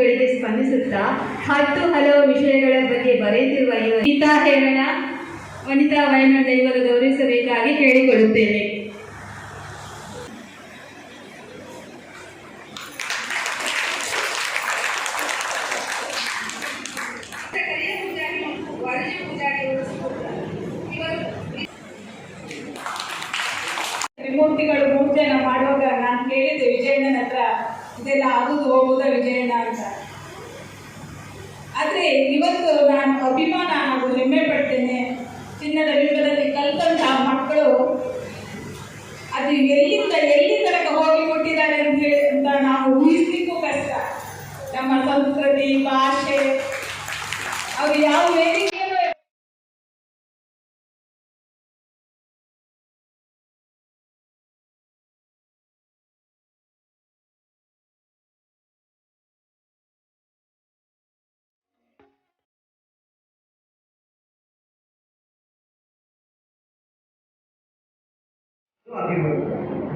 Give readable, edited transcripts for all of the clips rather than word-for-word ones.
ದೂರುಗಳಿಗೆ ಸ್ಪಂದಿಸುತ್ತಾ ಹಲವು ವಿಷಯಗಳ ಬಗ್ಗೆ ಬರೆದಿರುವ ವನಿತಾ ಹೇರಳ, ವನಿತಾ ವೈನಳ್ಳ ಇವರು ಗೌರವಿಸಬೇಕಾಗಿ ಕೇಳಿಕೊಳ್ಳುತ್ತೇವೆ. ತ್ರಿಮೂರ್ತಿಗಳು ಮೂರ್ತಿಯನ್ನ ಮಾಡುವಾಗ ನಾನು ಕೇಳಿದ್ದೆ ವಿಜಯಣ್ಣನ ಹತ್ರ, ಇದೆಲ್ಲ ಆಗುದು ಹೋಗುದ ವಿಜಯಣ್ಣ ಅಂತ. ಆದ್ರೆ ಇವತ್ತು ನಾನು ಅಭಿಮಾನ ಹಾಗೂ ಹೆಮ್ಮೆ ಪಡ್ತೇನೆ. ಚಿನ್ನದ ಬಿಂಬದಲ್ಲಿ ಕಲ್ತಂತ ಮಕ್ಕಳು ಅದು ಎಲ್ಲಿ ತನಕ ಹೋಗಿ ಕೊಟ್ಟಿದ್ದಾರೆ ಅಂತ ನಾವು ಊಹಿಸ್ಲಿಕ್ಕೂ ಕಷ್ಟ. ನಮ್ಮ ಸಂಸ್ಕೃತಿ, ಭಾಷೆ, ಅವ್ರು ಯಾವ ವೇದಿಕೆ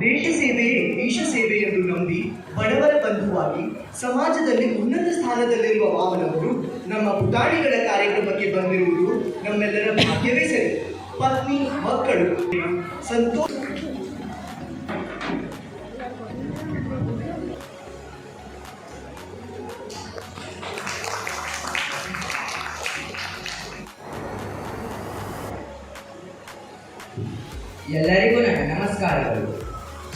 ದೇಶ ಸೇವೆಯೇ ಈಶ ಸೇವೆ ಎಂದು ನಂಬಿ ಬಡವರ ಬಂಧುವಾಗಿ ಸಮಾಜದಲ್ಲಿ ಉನ್ನತ ಸ್ಥಾನದಲ್ಲಿರುವ ವಾಮನವರು ನಮ್ಮ ಪುಟಾಣಿಗಳ ಕಾರ್ಯಕ್ರಮಕ್ಕೆ ಬಂದಿರುವುದು ನಮ್ಮೆಲ್ಲರ ಭಾಗ್ಯವೇ ಸರಿ. ಪತ್ನಿ, ಮಕ್ಕಳು ಸಂತೋಷ. ಎಲ್ಲರಿಗೂ ನನ್ನ ನಮಸ್ಕಾರಗಳು.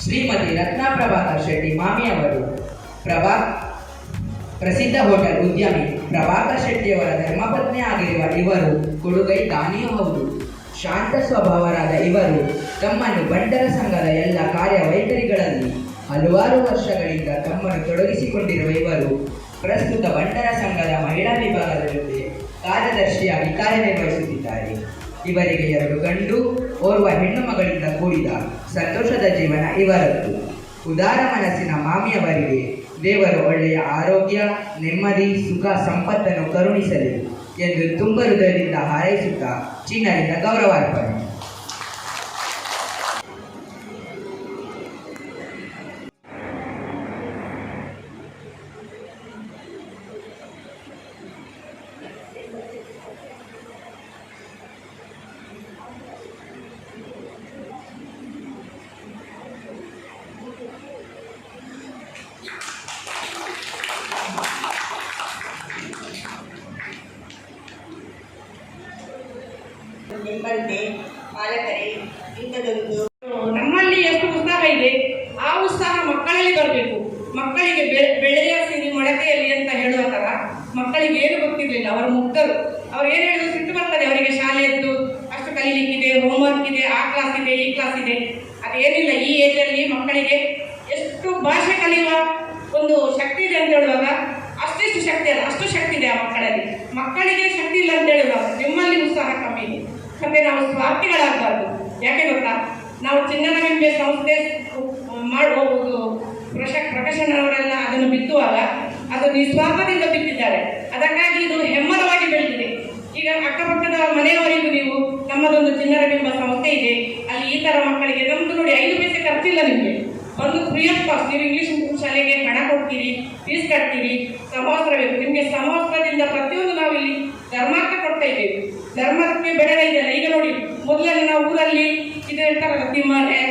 ಶ್ರೀಮತಿ ರತ್ನಾ ಪ್ರಭಾಕರ್ ಶೆಟ್ಟಿ ಮಾಮಿ ಅವರು ಪ್ರಸಿದ್ಧ ಹೋಟೆಲ್ ಉದ್ಯಮಿ ಪ್ರಭಾಕರ್ ಶೆಟ್ಟಿಯವರ ಧರ್ಮಪತ್ನಿ ಆಗಿರುವ ಇವರು ಕೊಡುಗೈ ದಾನಿಯೂ ಹೌದು. ಶಾಂತ ಸ್ವಭಾವರಾದ ಇವರು ತಮ್ಮನ್ನು ಬಂಟರ ಸಂಘದ ಎಲ್ಲ ಕಾರ್ಯವೈಖರಿಗಳಲ್ಲಿ ಹಲವಾರು ವರ್ಷಗಳಿಂದ ತಮ್ಮನ್ನು ತೊಡಗಿಸಿಕೊಂಡಿರುವ ಇವರು ಪ್ರಸ್ತುತ ಬಂಟರ ಸಂಘದ ಮಹಿಳಾ ವಿಭಾಗದ ಜೊತೆ ಕಾರ್ಯದರ್ಶಿಯಾಗಿ ಕಾರ್ಯನಿರ್ವಹಿಸುತ್ತಿದ್ದಾರೆ. ಇವರಿಗೆ 2 ಗಂಡು, ಓರ್ವ ಹೆಣ್ಣು ಮಗಳಿಂದ ಕೂಡಿದ ಸಂತೋಷದ ಜೀವನ ಇವರದ್ದು. ಉದಾರ ಮನಸ್ಸಿನ ಮಾಮಿಯವರಿಗೆ ದೇವರು ಒಳ್ಳೆಯ ಆರೋಗ್ಯ, ನೆಮ್ಮದಿ, ಸುಖ, ಸಂಪತ್ತನ್ನು ಕರುಣಿಸಲಿ ಎಂದು ತುಂಬ ಹೃದಯದಿಂದ ಹಾರೈಸುತ್ತಾ ಚಿನ್ನರಿಂದ ಗೌರವಾರ್ಪಣೆ. ನಿಮ್ಮಂತೆ ಪಾಲಕರೇ ಇಂಥದೊಂದು ನಮ್ಮಲ್ಲಿ ಎಷ್ಟು ಉತ್ಸಾಹ ಇದೆ ಆ ಉತ್ಸಾಹ ಮಕ್ಕಳಲ್ಲಿ ಬರಬೇಕು. ಮಕ್ಕಳಿಗೆ ಬೆಳೆಯ ಸಿರಿ ಮೊಳಕೆಯಲ್ಲಿ ಅಂತ ಹೇಳುವ ತರ ಮಕ್ಕಳಿಗೆ ಏನು ಗೊತ್ತಿರಲಿಲ್ಲ. ಅವರು ಮುಗ್ಧರು. ಅವ್ರು ಏನು ಹೇಳಿದ್ರು ಸಿಟ್ಟು ಬರ್ತದೆ ಅವರಿಗೆ. ಶಾಲೆಯದ್ದು ಅಷ್ಟು ಕಲೀಲಿಕ್ಕಿದೆ, ಹೋಮ್ವರ್ಕ್ ಇದೆ, ಆ ಕ್ಲಾಸ್ ಇದೆ, ಈ ಕ್ಲಾಸ್ ಇದೆ. ಅದೇನಿಲ್ಲ. ಈ ಏಜಲ್ಲಿ ಮಕ್ಕಳಿಗೆ ಎಷ್ಟು ಭಾಷೆ ಕಲಿಯುವ ಒಂದು ಶಕ್ತಿ ಇದೆ ಅಂತ ಹೇಳುವಾಗ ಅಷ್ಟಿಷ್ಟು ಶಕ್ತಿ ಅಲ್ಲ, ಅಷ್ಟು ಶಕ್ತಿ ಇದೆ ಆ ಮಕ್ಕಳಲ್ಲಿ. ಮಕ್ಕಳಿಗೆ ಶಕ್ತಿ ಇಲ್ಲ ಅಂತ ಹೇಳುವಾಗ ನಿಮ್ಮಲ್ಲಿ ಉತ್ಸಾಹ ಕಮ್ಮಿ ಇದೆ. ಮತ್ತೆ ನಾವು ಸ್ವಾರ್ಥಿಗಳಾಗಬಾರ್ದು. ಯಾಕೆ ಗೊತ್ತಾ, ನಾವು ಚಿನ್ನದ ಬಿಂಬೆ ಸಂಸ್ಥೆ ಹೋಗುವುದು ಪ್ರಕಾಶನವರೆಲ್ಲ ಅದನ್ನು ಬಿತ್ತುವಾಗ ಅದು ನಿಸ್ವಾರ್ಥದಿಂದ ಬಿತ್ತಿದ್ದಾರೆ. ಅದಕ್ಕಾಗಿ ಇದು ಹೆಮ್ಮರವಾಗಿ ಬೆಳೆದಿದೆ. ಈಗ ಅಕ್ಕಪಕ್ಕದ ಮನೆಯವರಿಗೂ ನೀವು ನಮ್ಮದೊಂದು ಚಿನ್ನದ ಬಿಂಬ ಸಂಸ್ಥೆ ಇದೆ, ಅಲ್ಲಿ ಈ ತರ ಮಕ್ಕಳಿಗೆ ನಮ್ದು ನೋಡಿ 5 ಪೈಸೆ ಖರ್ಚಿಲ್ಲ ನಿಮಗೆ. ಒಂದು ಫ್ರೀ ಆಫ್ ಕಾಸ್ಟ್. ನೀವು ಇಂಗ್ಲಿಷ್ ಶಾಲೆಗೆ ಹಣ ಕೊಡ್ತೀರಿ, ಫೀಸ್ ಕಟ್ತೀರಿ, ಸಮವಸ್ತ್ರ ಬೇಕು ನಿಮಗೆ. ಸಮವಸ್ತ್ರದಿಂದ ಪ್ರತಿಯೊಂದು ನಾವಿಲ್ಲಿ ಧರ್ಮಕ್ಕೆ ಕೊಡ್ತಾ ಇದ್ದೇವೆ. ಧರ್ಮಕ್ಕೆ ಬೆಳೆದ ಇದೆಯಲ್ಲ. ಈಗ ನೋಡಿ, ಮೊದಲನೇ ನಾವು ಊರಲ್ಲಿ ಇದು ಹೇಳ್ತಾರಲ್ಲ, ತಿಮ್ಮರೆ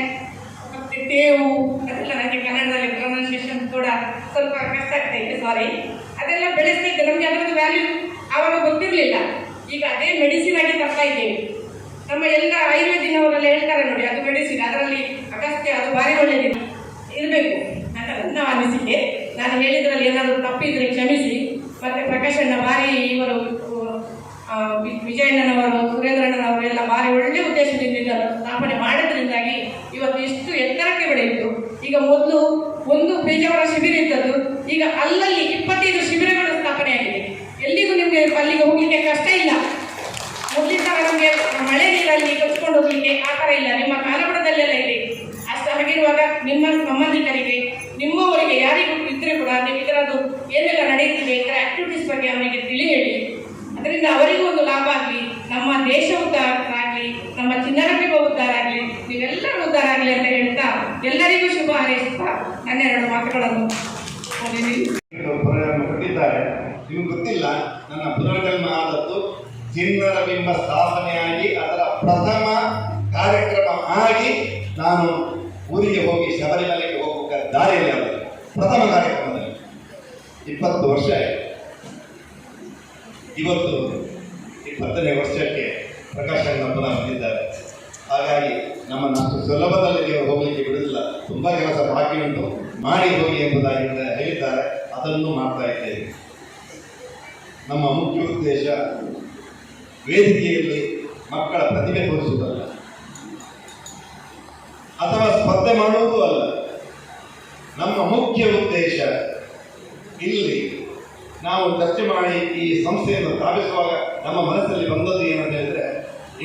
ಮತ್ತೆ ತೇವು, ಅದೆಲ್ಲ ನನಗೆ ಕನ್ನಡದಲ್ಲಿ ಪ್ರೊನೌನ್ಸಿಯೇಷನ್ ಕೂಡ ಸ್ವಲ್ಪ ಕಷ್ಟ ಆಗ್ತಾ ಇದೆ, ಸಾರಿ. ಅದೆಲ್ಲ ಬೆಳೆಸ್ತಾ ಇದ್ದೆ. ನಮಗೆ ಅದರದ್ದು ವ್ಯಾಲ್ಯೂ ಆವಾಗ ಗೊತ್ತಿರಲಿಲ್ಲ. ಈಗ ಅದೇ ಮೆಡಿಸಿನ್ ಆಗಿ ತರ್ತಾ ಇದ್ದೇವೆ. ನಮ್ಮ ಎಲ್ಲ ಆಯುರ್ವೇದಿನವರೆಲ್ಲ ಹೇಳ್ತಾರೆ ನೋಡಿ, ಅದು ಮೆಡಿಸಿನ್, ಅದರಲ್ಲಿ ಅಗತ್ಯ, ಅದು ಭಾರಿ ಒಳ್ಳೆಯದಿಲ್ಲ ಇರಬೇಕು ಅಂತ ನನ್ನ ಅನಿಸಿಕೆ. ನಾನು ಹೇಳಿದ್ರಲ್ಲಿ ಏನಾದರೂ ತಪ್ಪಿದ್ರೆ ಕ್ಷಮಿಸಿ. ಮತ್ತೆ ಪ್ರಕಾಶಣ್ಣ ಭಾರಿ, ಇವರು ವಿಜಯಣ್ಣನವರು, ಸುರೇಂದ್ರಣ್ಣನವರು ಎಲ್ಲ ಭಾರಿ ಒಳ್ಳೆ ಉದ್ದೇಶದಿಂದ ಇದನ್ನು ಸ್ಥಾಪನೆ ಮಾಡೋದ್ರಿಂದಾಗಿ ಇವತ್ತು ಇಷ್ಟು ಎತ್ತರಕ್ಕೆ ಬೆಳೆಯಿತು. ಈಗ ಮೊದಲು 1 ಪೇಜಾವರ ಶಿಬಿರ ಇದ್ದದ್ದು, ಈಗ ಅಲ್ಲಲ್ಲಿ 25 ಶಿಬಿರಗಳು ಸ್ಥಾಪನೆ ಆಗಿದೆ. ಎಲ್ಲಿಗೂ ನಿಮಗೆ ಅಲ್ಲಿಗೆ ಹೋಗ್ಲಿಕ್ಕೆ ಕಷ್ಟ ಇಲ್ಲ. ಮೊದಲಿದ್ದಾಗ ನಮಗೆ ಮಳೆ ನೀರಲ್ಲಿ ಕೊಚ್ಕೊಂಡು ಹೋಗ್ಲಿಕ್ಕೆ ಆ ಥರ ಇಲ್ಲ. ನಿಮ್ಮ ಕಾಲಬುಡದಲ್ಲೆಲ್ಲ ಇದೆ. ಅಷ್ಟು ಹಾಗಿರುವಾಗ ನಿಮ್ಮ ಸಂಬಂಧಿಕರಿಗೆ, ನಿಮ್ಮವರಿಗೆ ಯಾರಿಗೂ ಇದ್ರೆ ಕೂಡ ನೀವು ಇದರದ್ದು ಏನೆಲ್ಲ ನಡೆಯುತ್ತಿದೆ, ಇದರ ಆಕ್ಟಿವಿಟೀಸ್ ಬಗ್ಗೆ ಅವರಿಗೆ ತಿಳಿ ಹೇಳಿ. ಅದರಿಂದ ಅವರಿಗೂ ಒಂದು ಲಾಭ ಆಗಲಿ, ನಮ್ಮ ದೇಶ ಉದ್ಧಾರ ಆಗಲಿ, ನಮ್ಮ ಚಿನ್ನದ ಬಿಂಬ ಉದ್ಧಾರ ಆಗಲಿ, ನೀವೆಲ್ಲರೂ ಉದ್ಧಾರ ಆಗಲಿ ಅಂತ ಹೇಳ್ತಾ ಎಲ್ಲರಿಗೂ ಶುಭ ಹಾರೈಸುತ್ತಾ ನನ್ನ 2 ಮಾತುಗಳನ್ನು ಹುಟ್ಟಿದ್ದಾರೆ. ನಿಮ್ಗೆ ಗೊತ್ತಿಲ್ಲ, ನನ್ನ ಪುನರ್ಜನ್ಮ ಆದದ್ದು ಚಿನ್ನರ ಬಿಂಬ ಸ್ಥಾಪನೆಯಾಗಿ ಅದರ ಪ್ರಥಮ ಕಾರ್ಯಕ್ರಮ ಆಗಿ ನಾನು ಊರಿಗೆ ಹೋಗಿ ಶಬರಿಮಲೆಗೆ ಹೋಗುವ ದಾರಿಯಲ್ಲಿ ಆದದ್ದು ಪ್ರಥಮ ಕಾರ್ಯಕ್ರಮದಲ್ಲಿ 20 ವರ್ಷ ಆಯಿತು. ಇವತ್ತು 20ನೇ ವರ್ಷಕ್ಕೆ ಪ್ರಕಾಶನ ಪುನಃ ಬಂದಿದ್ದಾರೆ. ಹಾಗಾಗಿ ನಮ್ಮನ್ನು ಅಷ್ಟು ಸುಲಭದಲ್ಲಿ ನೀವು ಹೋಗಲಿಕ್ಕೆ ಬಿಡುವುದಿಲ್ಲ. ತುಂಬ ಕೆಲಸ ಬಾಕಿ ಉಂಟು, ಮಾಡಿ ಹೋಗಿ ಎಂಬುದಾಗಿ ಹೇಳಿದ್ದಾರೆ. ಅದನ್ನು ಮಾಡ್ತಾ ಇದ್ದೇವೆ. ನಮ್ಮ ಮುಖ್ಯ ಉದ್ದೇಶ ವೇದಿಕೆಯಲ್ಲಿ ಮಕ್ಕಳ ಪ್ರತಿಭೆ ತೋರಿಸುವುದಲ್ಲ ಅಥವಾ ಸ್ಪರ್ಧೆ ಮಾಡುವುದೂ ಅಲ್ಲ. ನಮ್ಮ ಮುಖ್ಯ ಉದ್ದೇಶ ಇಲ್ಲಿ ನಾವು ಚರ್ಚೆ ಮಾಡಿ ಈ ಸಂಸ್ಥೆಯನ್ನು ಸ್ಥಾಪಿಸುವಾಗ ನಮ್ಮ ಮನಸ್ಸಲ್ಲಿ ಬಂದದ್ದು ಏನಂತ ಹೇಳಿದ್ರೆ,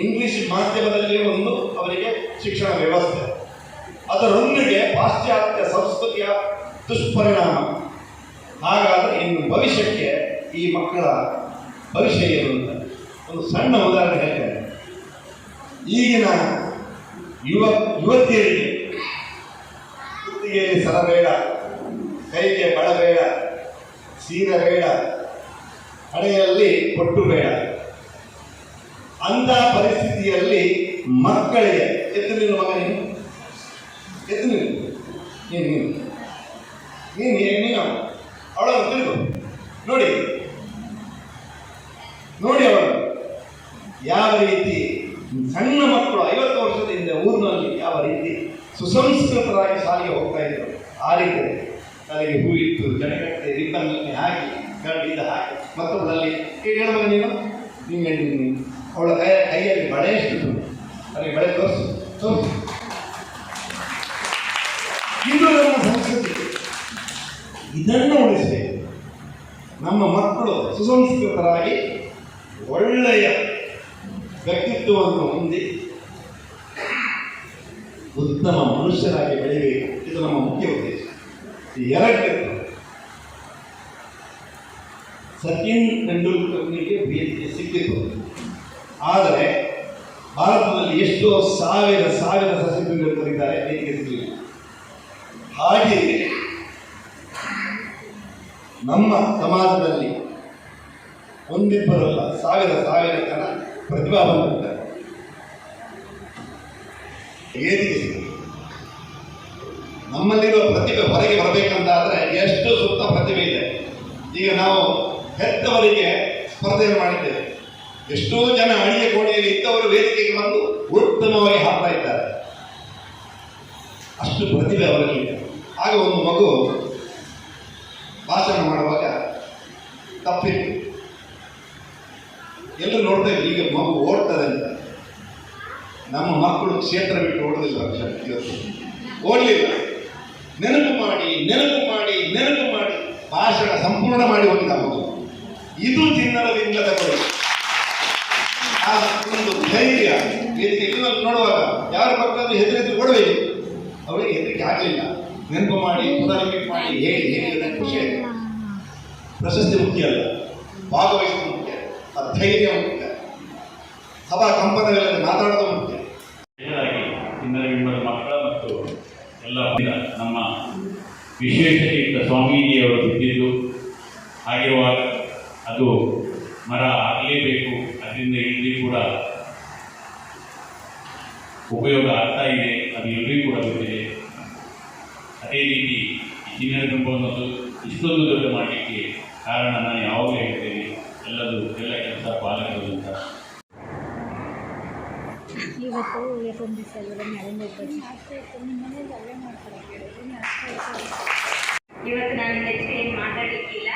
ಇಂಗ್ಲಿಷ್ ಮಾಧ್ಯಮದಲ್ಲಿ ಒಂದು ಅವರಿಗೆ ಶಿಕ್ಷಣ ವ್ಯವಸ್ಥೆ, ಅದರೊಂದಿಗೆ ಪಾಶ್ಚಾತ್ಯ ಸಂಸ್ಕೃತಿಯ ದುಷ್ಪರಿಣಾಮ. ಹಾಗಾದರೆ ಇನ್ನು ಭವಿಷ್ಯಕ್ಕೆ ಈ ಮಕ್ಕಳ ಭವಿಷ್ಯ ಏನು ಅಂತ ಒಂದು ಸಣ್ಣ ಉದಾಹರಣೆ ಹೇಳ್ತೇನೆ. ಈಗಿನ ಯುವತಿಯರಿಗೆ ಕುತ್ತಿಗೆಯಲ್ಲಿ ಸರ ಬೇಡ, ಕೈಗೆ ಬಳ ಬೇಡ, ಸೀರೆ ಬೇಡ, ಹಣೆಯಲ್ಲಿ ಕೊಟ್ಟು ಬೇಡ. ಅಂತ ಪರಿಸ್ಥಿತಿಯಲ್ಲಿ ಮಕ್ಕಳಿಗೆ ಎತ್ತು ನಿಲ್ಲು ಮಗ, ಎತ್ತು ನಿಲ್ಲು, ನೀನು ಅವಳನ್ನು ತಿರುಗು, ನೋಡಿ ಅವಳು ಯಾವ ರೀತಿ ಸಣ್ಣ ಮಕ್ಕಳು 50 ವರ್ಷದ ಹಿಂದೆ ಊರಿನಲ್ಲಿ ಯಾವ ರೀತಿ ಸುಸಂಸ್ಕೃತರಾಗಿ ಶಾಲೆಗೆ ಹೋಗ್ತಾ ಇದ್ರು. ಆ ರೀತಿ ತಲೆಗೆ ಹೂ ಇಟ್ಟು ಜನಗಟ್ಟೆ ರಿಬ್ಬನ್ನಲ್ಲಿ ಹಾಕಿ ಇದು ಹಾಕಿ ಮತ್ತೊಬ್ಬಳಲ್ಲಿ ಹೇಳುವಾಗ ನೀನು ಅವಳ ಕೈಯಲ್ಲಿ ಬಳೆ ಎಷ್ಟು ಅವರಿಗೆ ಬಳೆ ತೋರಿಸು. ಇದು ನಮ್ಮ ಸಂಸ್ಕೃತಿ. ಇದನ್ನು ಉಳಿಸಬೇಕು. ನಮ್ಮ ಮಕ್ಕಳು ಸುಸಂಸ್ಕೃತರಾಗಿ ಒಳ್ಳೆಯ ವ್ಯಕ್ತಿತ್ವವನ್ನು ಹೊಂದಿ ಉತ್ತಮ ಮನುಷ್ಯರಾಗಿ ಬೆಳೆಯಬೇಕು. ಇದು ನಮ್ಮ ಮುಖ್ಯ ಉದ್ದೇಶ. ಎರಡನೇದು, ಸಚಿನ್ ತೆಂಡೂಲ್ಕರ್ನಿಗೆ ವೇದಿಕೆ ಸಿಕ್ಕಿತು. ಆದರೆ ಭಾರತದಲ್ಲಿ ಎಷ್ಟೋ ಸಾವಿರ ಸಚಿನ್ ತೆಂಡೂಲ್ಕರ್ ಇದ್ದಾರೆ, ವೇದಿಕೆ ಸಿಗಲಿಲ್ಲ. ಹಾಗೆಯೇ ನಮ್ಮ ಸಮಾಜದಲ್ಲಿ ಒಂದಿಬ್ಬರಲ್ಲ, ಸಾವಿರ ಜನ ಪ್ರತಿಭಾವಂತರಿದ್ದಾರೆ, ವೇದಿಕೆ ಸಿಗಲಿಲ್ಲ. ನಮ್ಮಲ್ಲಿರುವ ಪ್ರತಿಭೆ ಹೊರಗೆ ಬರಬೇಕಂತಾದ್ರೆ ಎಷ್ಟು ಸುತ್ತ ಪ್ರತಿಭೆ ಇದೆ. ಈಗ ನಾವು ಹೆತ್ತವರಿಗೆ ಸ್ಪರ್ಧೆಯನ್ನು ಮಾಡಿದ್ದೇವೆ. ಎಷ್ಟೋ ಜನ ಅಡಿಗೆ ಕೋಣೆಯಲ್ಲಿ ಇದ್ದವರು ವೇದಿಕೆಗೆ ಬಂದು ಉತ್ತಮವಾಗಿ ಹಾಡ್ತಾ ಇದ್ದಾರೆ. ಅಷ್ಟು ಪ್ರತಿಭೆ ಅವರಲ್ಲಿ ಇದೆ. ಆಗ ಒಂದು ಮಗು ಭಾಷಣ ಮಾಡುವಾಗ ತಪ್ಪಿತ್ತು. ಎಲ್ಲರೂ ನೋಡ್ತಾ ಇದ್ರು, ಈಗ ಮಗು ಓಡ್ತದೆ ಅಂತ. ನಮ್ಮ ಮಕ್ಕಳು ಕ್ಷೇತ್ರ ಬಿಟ್ಟು ಓಡೋದಿಲ್ಲ. ಇವತ್ತು ಓಡಲಿಲ್ಲ. ನೆನಪು ಮಾಡಿ ಭಾಷಣ ಸಂಪೂರ್ಣ ಮಾಡಿ ಹೋಗಿದ್ದ ಮಗು. ಇದು ಚಿನ್ನದ ಬಿಂಬದ ಕೊಡಿ. ಆ ಒಂದು ಧೈರ್ಯ ವೇದಿಕೆ ನೋಡುವಾಗ ಯಾರ ಮಕ್ಕಳಲ್ಲಿ ಹೆದರಿದ್ರು ಓಡಬೇಕು. ಅವರಿಗೆ ಹೆದರಿಕೆ ಆಗಲಿಲ್ಲ. ನೆನಪು ಮಾಡಿ ರಿಪೀಟ್ ಮಾಡಿ ಹೇಗೆ ಖುಷಿ ಆಯಿತು. ಪ್ರಶಸ್ತಿ ಮುಖ್ಯ ಅಲ್ಲ, ಭಾಗವಹಿಸುವುದು ಮುಖ್ಯ, ಆ ಧೈರ್ಯ ಮುಖ್ಯ, ಸಭಾ ಕಂಪನಗಳಲ್ಲಿ ಮಾತಾಡೋದು ಮುಖ್ಯ. ಚಿನ್ನದ ಬಿಂಬದ ಮಕ್ಕಳ ಮತ್ತು ಎಲ್ಲ ನಮ್ಮ ವಿಶೇಷತೆಯುಕ್ತ ಸ್ವಾಮೀಜಿಯವರು ಬಿದ್ದಿದ್ದು, ಹಾಗಿರುವಾಗ ಅದು ಮರ ಆಗಲೇಬೇಕು. ಅದರಿಂದ ಇಲ್ಲಿ ಕೂಡ ಉಪಯೋಗ ಆಗ್ತಾ ಇದೆ, ಅದು ಎಲ್ಲರಿಗೂ ಕೂಡ ಗೊತ್ತಿದೆ. ಅದೇ ರೀತಿ ಚಿನ್ನದ ಬಿಂಬವನ್ನು ಇಷ್ಟೊಂದು ದೊಡ್ಡ ಮಾಡಲಿಕ್ಕೆ ಕಾರಣ ನಾನು ಯಾವಾಗಲೂ ಹೇಳ್ತೇನೆ, ಎಲ್ಲ ಕೆಲಸ ಪಾಲಕರು ಅಂತ. ಇವತ್ತು FMDC ಇವತ್ತು ನಾನು ಹೆಚ್ಚು ಏನು ಮಾತಾಡಲಿಕ್ಕಿಲ್ಲ.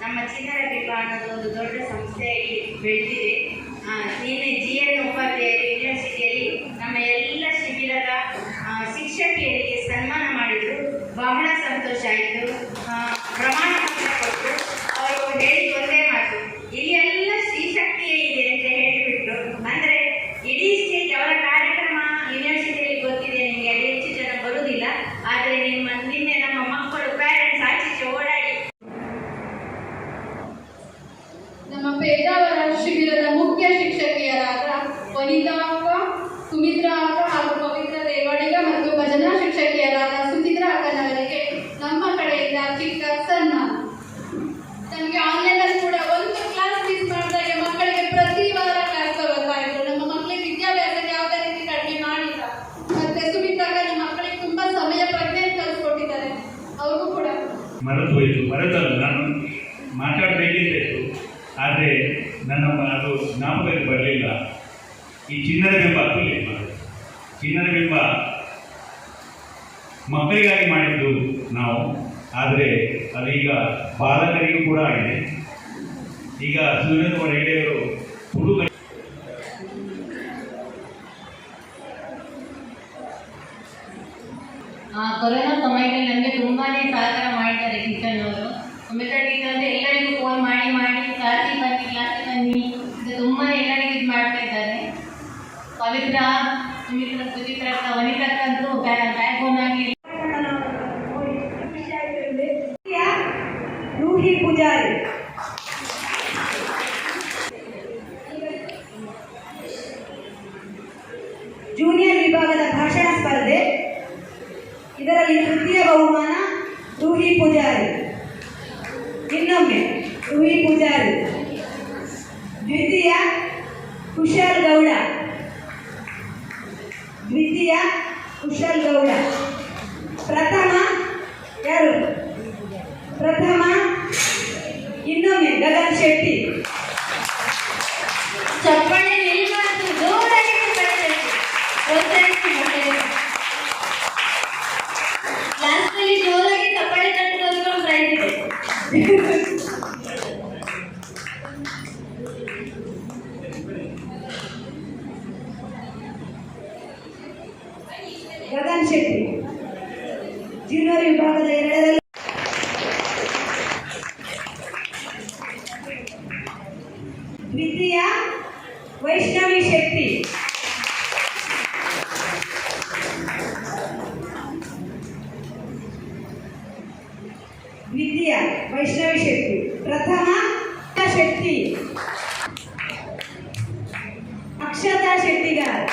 ನಮ್ಮ ಚಿನ್ನದ ಬಿಂಬ ಅನ್ನೋದು ಒಂದು ದೊಡ್ಡ ಸಂಸ್ಥೆಯಾಗಿ ಬೆಳೆದಿದೆ. ನಿನ್ನೆ GN ಉಪಾಧ್ಯಾಯರು ಯೂನಿವರ್ಸಿಟಿಯಲ್ಲಿ ನಮ್ಮ ಎಲ್ಲ ಶಿಬಿರದ ಶಿಕ್ಷಕಿಯರಿಗೆ ಸನ್ಮಾನ ಮಾಡಿದರು. ಬಹಳ ಸಂತೋಷ ಆಯಿತು. ಪ್ರಮಾಣ ಪತ್ರ ಕೊಟ್ಟು ಅವರು ಹೇಳಿದ ಒಂದೇ ಮಾತು, ಇಲ್ಲಿ ಎಲ್ಲ ಶ್ರೀಶಕ್ತಿಯೇ ಇದೆ ಅಂತ ಹೇಳಿಬಿಟ್ರು. ಅಂದರೆ ಇಡೀ ಸ್ಟೇಜ್ ಅವರ ಕಾರ್ಯಕ್ರಮ ಯೂನಿವರ್ಸಿಟಿಯಲ್ಲಿ ಗೊತ್ತಿದೆ ನಿಮಗೆ, ಅಲ್ಲಿ ಹೆಚ್ಚು ಜನ ಬರುವುದಿಲ್ಲ. ಆದರೆ ನಿನ್ನೆ ನಮ್ಮ ಮಕ್ಕಳು ಪ್ಯಾರೆಂಟ್ಸ್ ಆಚೀಚೆ ಓಡಾಡಿ ನಮ್ಮ ಪೇಜಾವರ ಶಿಬಿರದ ಮುಖ್ಯ ಶಿಕ್ಷಕಿಯರಾದ ವನಿತಾ ಅಕ್ಕ, ಸುಮಿತ್ರಾ ಅಕ್ಕ ಹಾಗೂ ಪವಿತ್ರ ದೇವಾಡಿಗ ಮತ್ತು ಭಜನಾ ಶಿಕ್ಷಕಿಯರಾದ ಸುಚಿತ್ರಾ ಅಕ್ಕನವರಿಗೆ ನಮ್ಮ ಕಡೆಯಿಂದ ಚಿಕ್ಕ ಸನ್ಮಾನ. ಮಾತಾಡಬೇಕಿತ್ತು, ಆದರೆ ನನ್ನ ಅದು ಜ್ಞಾಪಕಕ್ಕೆ ಬರಲಿಲ್ಲ. ಈ ಚಿನ್ನದ ಬಿಂಬ ಅಲ್ಲ, ಚಿನ್ನದ ಬಿಂಬ ಮಕ್ಕಳಿಗಾಗಿ ಮಾಡಿದ್ದು ನಾವು, ಆದರೆ ಅದೀಗ ಬಾಲಕರಿಗೂ ಕೂಡ ಆಗಿದೆ. ಈಗ ಸೂರ್ಯಕುಮಾರ್ ಹೆಗಡೆಯವರು ಹುಡುಗ ಕೊರೋನಾ ಸಮಯದಲ್ಲಿ ನನಗೆ ತುಂಬಾನೇ ಸಹಕಾರ ಮಾಡಿದ್ದಾರೆ ಟೀಚರ್ ಅವರು. ಸುಮಿತ್ರಾ ಟೀಚರ್ ಅಂದರೆ ಎಲ್ಲರಿಗೂ ಫೋನ್ ಮಾಡಿ ಕ್ಲಾಸಿಗೆ ಬನ್ನಿ ಇದು ತುಂಬಾ ಎಲ್ಲರಿಗೂ ಇದು ಮಾಡ್ತಾ ಇದ್ದಾರೆ. ಪವಿತ್ರ, ಸುಚಿತ್ರ, ವನಿತಕ್ಕ ಅಂತೂ ಬ್ಯಾಕ್ ಬೋನ್ ಆಗಿ. ರೂಹಿ ಪೂಜಾರಿ, ಜೂನಿಯರ್ ವಿಭಾಗದ ಭಾಷಣ ಸ್ಪರ್ಧೆ, ಇದರಲ್ಲಿ ತೃತೀಯ ಬಹುಮಾನ ರೂಹಿ ಪೂಜಾರಿ. ಇನ್ನೊಮ್ಮೆ ರೂಹಿ ಪೂಜಾರಿ. ದ್ವಿತೀಯ ಕುಶಲ್ ಗೌಡ, ದ್ವಿತೀಯ ಕುಶಲ್ ಗೌಡ. ಪ್ರಥಮ ಯಾರು? ಪ್ರಥಮ ಇನ್ನೊಮ್ಮೆ ಗಗನ್ ಶೆಟ್ಟಿ. ಚಪ್ಪಳೆ ನಿಲ್ಬಾರ್ದು, ಜೋರಾಗಿ ಚಪ್ಪಾಳೆ ಪ್ರೋತ್ಸಾಹಿಸಿ ಮಕ್ಕಳಿಗೆ. ಕ್ಲಾಸ್ನಲ್ಲಿ ಜೋರಾಗಿ ಚಪ್ಪಾಳೆ ತಟ್ಟೋದಕ್ಕೆ ಒಂದು ಪ್ರೈಸ್ ಇದೆ. ಗಗನ್ ಶೆಟ್ಟಿ ಜೂನಿಯರ್ ವಿಭಾಗದ 2ರಲ್ಲಿ. ದ್ವಿತೀಯ ವೈಷ್ಣವಿ ಶೆಟ್ಟಿ. ದ್ವಿತೀಯ ವೈಷ್ಣವಿ ಶೆಟ್ಟಿ. ಪ್ರಥಮ ಶೆಟ್ಟಿ ಅಕ್ಷತಾ ಶೆಟ್ಟಿಗಾರ್.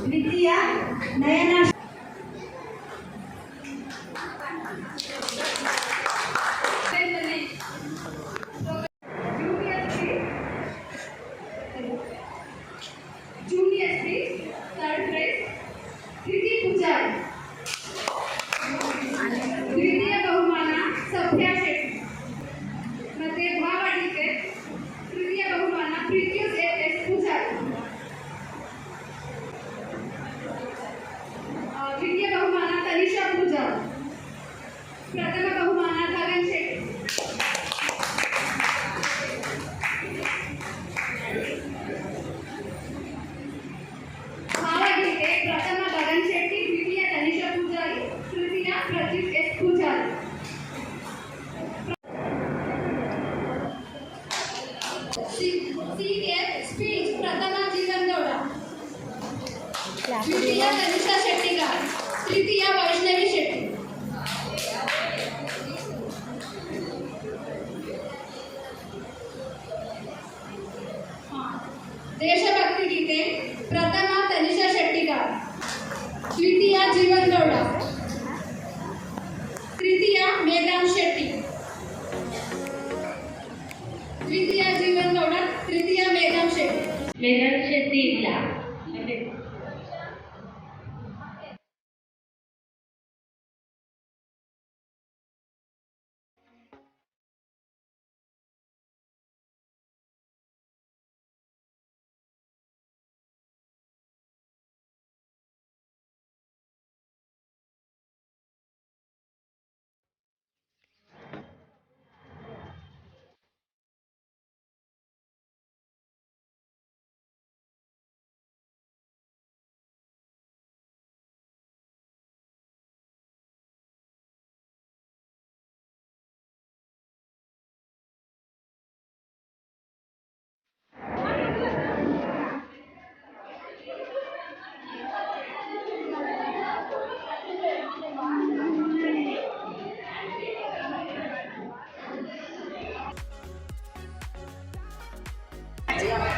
ದ್ವಿತೀಯ ನಯನ. ಜೂನಿಯರ್ ಶ್ರೀ ಥರ್ಡ್ ಪ್ರೈಸ್ ಪ್ರೀತಿ ಪೂಜಾರಿ. ದ್ವಿತೀಯ ಬಹುಮಾನ ಸಭ್ಯ ಶೆಟ್ಟಿ. ಮತ್ತೆ ಭಾವಡಿಕೆ ತೃತೀಯ ಬಹುಮಾನ ಪ್ರೀತಿಯುಸ್ ಎಸ್ ಪೂಜಾರಿ. ದ್ವಿತೀಯ ಬಹುಮಾನ ತನಿಷಾ ಪೂಜಾರಿ. ಪ್ರಥಮ ಬಹುಮಾನ ಗಗನ್ ಶೆಟ್ಟಿ. ಭಾವಗೀತೆ ಪ್ರಥಮ ಗಗನ್ ಶೆಟ್ಟಿ, ದ್ವಿತೀಯ ತನಿಷಾ ಪೂಜಾರಿ, ತೃತೀಯ ಪ್ರತ್ಯುತ್ ಎಸ್ ಪೂಜಾರಿ. ಸ್ಪೀಚ್ ಪ್ರಥಮ ಜೀವನ್ ಗೌಡ, ದ್ವಿತೀಯ ತನಿಷಾ ಶೆಟ್ಟಿಗಾರ್, ತೃತೀಯ ವೈಷ್ಣವಿ ಶೆಟ್ಟಿ. ದೇಶಭಕ್ತಿ ಗೀತೆ ಪ್ರಥಮ ತನಿಷಾ ಶೆಟ್ಟಿಗಾರ್, ದ್ವಿತೀಯ ಜೀವನ್ ಗೌಡ, ತೃತೀಯ ಮೇಘಾನ್ ಶೆಟ್ಟಿ. ದ್ವಿತೀಯ ಜೀವನ್ ಗೌಡ, ತೃತೀಯ ಮೇಘಾನ್ ಶೆಟ್ಟಿ. ಮೇಘನ್ ಶೆಟ್ಟಿ ಇಲ್ಲ.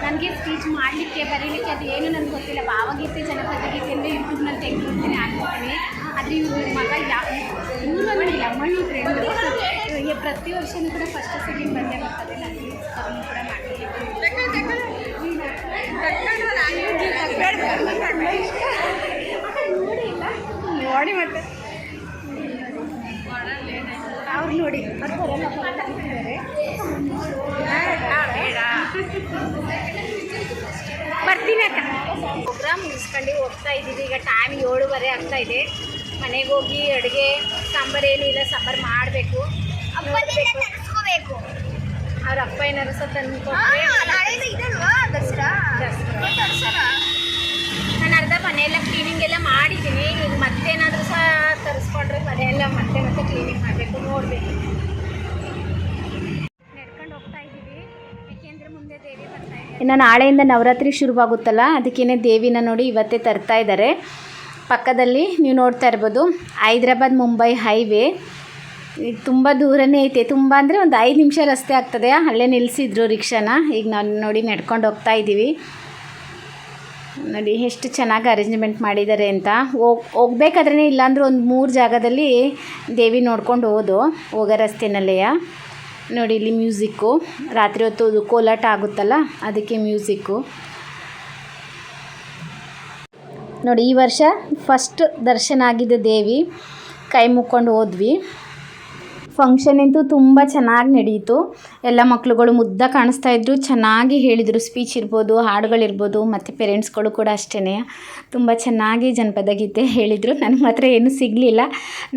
ನನಗೆ ಸ್ಪೀಚ್ ಮಾಡಲಿಕ್ಕೆ ಬರೀಲಿಕ್ಕೆ ಅದು ಏನು ನನಗೆ ಗೊತ್ತಿಲ್ಲ. ಭಾವಗೀತೆ ಜನಪದ ಗೀತೆಯಿಂದ ಯೂಟ್ಯೂಬ್ನಲ್ಲಿ ತೆಗೆದುಕೊಳ್ತೀನಿ ಹಾಕ್ಕೊಳ್ತೀನಿ. ಆದರೆ ಇವ್ರ ಮಗ ಇವರು ಬಂದಿಲ್ಲ, ಮಣ್ಣು ಫ್ರೆಂಡು ಪ್ರತಿ ವರ್ಷವೂ ಕೂಡ ಫಸ್ಟ್ ಸೆಕೆಂಡ್ ಬಂದೇ ಬರ್ತದೆ. ನನಗೆ ಅವ್ರನ್ನು ಕೂಡ ಮಾಡ್ತೀನಿ. ನೋಡಿ ಮತ್ತೆ ಅವ್ರು ನೋಡಿ ಅದು ಬರಲ್ಲ ಅಂತಿದ್ದಾರೆ. ಬರ್ತೀನಿ ಅಕ್ಕ. ಪ್ರೋಗ್ರಾಮ್ ಮುಗಿಸ್ಕೊಂಡು ಹೋಗ್ತಾ ಇದ್ದೀವಿ. ಈಗ ಟೈಮ್ 7:30 ಆಗ್ತಾ ಇದೆ. ಮನೆಗೆ ಹೋಗಿ ಅಡುಗೆ ಸಾಂಬಾರು ಏನೂ ಇಲ್ಲ, ಸಾಂಬಾರು ಮಾಡಬೇಕು. ಅವ್ರ ಅಪ್ಪ ಏನಾರು ಸಹ ತಂದುಕೊಟ್ರೆ ನಾನು ಅರ್ಧ ಮನೆಯೆಲ್ಲ ಕ್ಲೀನಿಂಗ್ ಎಲ್ಲ ಮಾಡಿದ್ದೀನಿ. ಈಗ ಮತ್ತೇನಾದರೂ ಸಹ ತರಿಸ್ಕೊಂಡ್ರೆ ಮನೆಯೆಲ್ಲ ಮತ್ತೆ ಕ್ಲೀನಿಂಗ್ ಮಾಡಬೇಕು, ನೋಡಬೇಕು. ನಡ್ಕೊಂಡು ಹೋಗ್ತಾ ಇದ್ದೀವಿ, ಏಕೆಂದರೆ ಮುಂದೆ ದೇವಿ ಬರ್ತಾ ಇದೆ. ಇನ್ನು ನಾಳೆಯಿಂದ ನವರಾತ್ರಿ ಶುರುವಾಗುತ್ತಲ್ಲ, ಅದಕ್ಕೇನೆ ದೇವಿನ ನೋಡಿ ಇವತ್ತೇ ತರ್ತಾ ಇದ್ದಾರೆ. ಪಕ್ಕದಲ್ಲಿ ನೀವು ನೋಡ್ತಾ ಇರ್ಬೋದು ಹೈದ್ರಾಬಾದ್ ಮುಂಬೈ ಹೈವೇ. ಈಗ ತುಂಬ ದೂರನೇ ಐತೆ, ತುಂಬ ಅಂದರೆ ಒಂದು 5 ನಿಮಿಷ ರಸ್ತೆ ಆಗ್ತದೆ. ಅಲ್ಲೇ ನಿಲ್ಲಿಸಿದ್ರು ರಿಕ್ಷಾನ. ಈಗ ನಾವು ನೋಡಿ ನಡ್ಕೊಂಡು ಹೋಗ್ತಾ ಇದ್ದೀವಿ. ನೋಡಿ ಎಷ್ಟು ಚೆನ್ನಾಗಿ ಅರೇಂಜ್ಮೆಂಟ್ ಮಾಡಿದ್ದಾರೆ ಅಂತ. ಹೋಗ್ಬೇಕಾದ್ರೇ ಇಲ್ಲಾಂದ್ರೆ ಒಂದು 3 ಜಾಗದಲ್ಲಿ ದೇವಿ ನೋಡ್ಕೊಂಡು ಹೋಗೋ ರಸ್ತೆನಲ್ಲೇ. ನೋಡಿ ಇಲ್ಲಿ ಮ್ಯೂಸಿಕ್ಕು, ರಾತ್ರಿ ಹೊತ್ತು ಕೋಲಾಟ ಆಗುತ್ತಲ್ಲ ಅದಕ್ಕೆ ಮ್ಯೂಸಿಕ್ಕು. ನೋಡಿ ಈ ವರ್ಷ ಫಸ್ಟ್ ದರ್ಶನ ಆಗಿದ್ದು ದೇವಿ. ಕೈ ಮುಕ್ಕೊಂಡು ಹೋದ್ವಿ. ಫಂಕ್ಷನ್ ಅಂತೂ ತುಂಬ ಚೆನ್ನಾಗಿ ನಡೆಯಿತು. ಎಲ್ಲ ಮಕ್ಕಳುಗಳು ಮುದ್ದ ಕಾಣಿಸ್ತಾ ಇದ್ರು, ಚೆನ್ನಾಗಿ ಹೇಳಿದರು. ಸ್ಪೀಚ್ ಇರ್ಬೋದು, ಹಾಡುಗಳಿರ್ಬೋದು, ಮತ್ತು ಪೇರೆಂಟ್ಸ್ಗಳು ಕೂಡ ಅಷ್ಟೇ ತುಂಬ ಚೆನ್ನಾಗಿ ಜನಪದ ಗೀತೆ ಹೇಳಿದರು. ನನಗೆ ಮಾತ್ರ ಏನೂ ಸಿಗಲಿಲ್ಲ.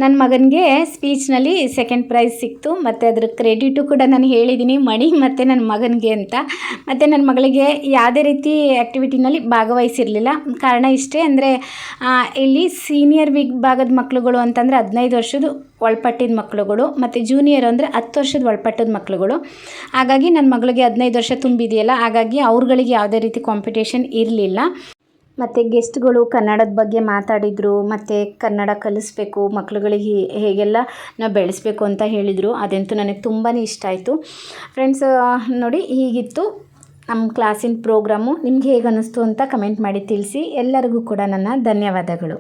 ನನ್ನ ಮಗನಿಗೆ ಸ್ಪೀಚ್ನಲ್ಲಿ 2nd ಪ್ರೈಸ್ ಸಿಕ್ತು. ಮತ್ತು ಅದ್ರ ಕ್ರೆಡಿಟು ಕೂಡ ನಾನು ಹೇಳಿದ್ದೀನಿ ಮಣಿ ಮತ್ತು ನನ್ನ ಮಗನಿಗೆ ಅಂತ. ಮತ್ತು ನನ್ನ ಮಗಳಿಗೆ ಯಾವುದೇ ರೀತಿ ಆ್ಯಕ್ಟಿವಿಟಿನಲ್ಲಿ ಭಾಗವಹಿಸಿರಲಿಲ್ಲ. ಕಾರಣ ಇಷ್ಟೇ, ಅಂದರೆ ಇಲ್ಲಿ ಸೀನಿಯರ್ ವಿಭಾಗದ ಮಕ್ಕಳುಗಳು ಅಂತಂದರೆ 15 ವರ್ಷದ ಒಳಪಟ್ಟಿದ ಮಕ್ಕಳುಗಳು, ಮತ್ತು ಜೂನಿಯರ್ ಅಂದರೆ 10 ವರ್ಷದ ಒಳಪಟ್ಟದ ಮಕ್ಕಳುಗಳು. ಹಾಗಾಗಿ ನನ್ನ ಮಗಳಿಗೆ 15 ವರ್ಷ ತುಂಬಿದೆಯಲ್ಲ, ಹಾಗಾಗಿ ಅವ್ರುಗಳಿಗೆ ಯಾವುದೇ ರೀತಿ ಕಾಂಪಿಟೇಷನ್ ಇರಲಿಲ್ಲ. ಮತ್ತು ಗೆಸ್ಟ್ಗಳು ಕನ್ನಡದ ಬಗ್ಗೆ ಮಾತಾಡಿದರು, ಮತ್ತು ಕನ್ನಡ ಕಲಿಸ್ಬೇಕು ಮಕ್ಕಳುಗಳಿಗೆ, ಹೇಗೆಲ್ಲ ನಾವು ಬೆಳೆಸಬೇಕು ಅಂತ ಹೇಳಿದರು. ಅದಂತೂ ನನಗೆ ತುಂಬಾ ಇಷ್ಟ ಆಯಿತು. ಫ್ರೆಂಡ್ಸ್ ನೋಡಿ ಹೀಗಿತ್ತು ನಮ್ಮ ಕ್ಲಾಸಿನ ಪ್ರೋಗ್ರಾಮು. ನಿಮ್ಗೆ ಹೇಗೆ ಅನ್ನಿಸ್ತು ಅಂತ ಕಮೆಂಟ್ ಮಾಡಿ ತಿಳಿಸಿ. ಎಲ್ಲರಿಗೂ ಕೂಡ ನನ್ನ ಧನ್ಯವಾದಗಳು.